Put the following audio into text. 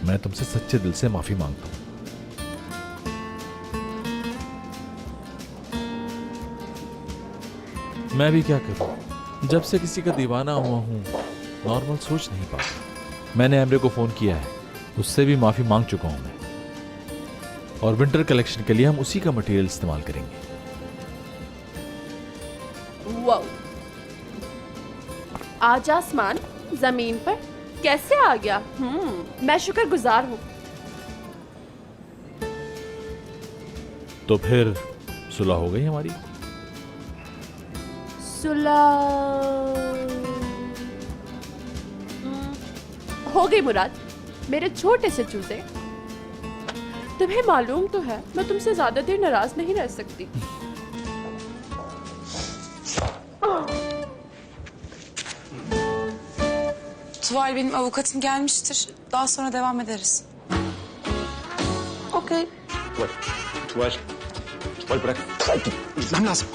मैं तुमसे सच्चे दिल से माफी मांगता हूं। मैं भी क्या करूं, जब से किसी का दीवाना हुआ हूं नॉर्मल सोच नहीं पाता। मैंने एमरे को फोन किया है, उससे भी माफी मांग चुका हूं मैं। और विंटर कलेक्शन के लिए हम उसी का मटेरियल इस्तेमाल करेंगे। वाओ, आज आसमान जमीन पर कैसे आ गया? मैं शुक्रगुजार हूँ। तो फिर सुलह हो गई हमारी? हो गई मुराद, मेरे छोटे से चूजे। तुम्हें मालूम तो है मैं तुमसे ज्यादा देर नाराज नहीं रह सकती। Tuval, benim avukatım gelmiştir. Daha sonra devam ederiz. Okey. Tuval. Tuval bırak. Gitmem lazım.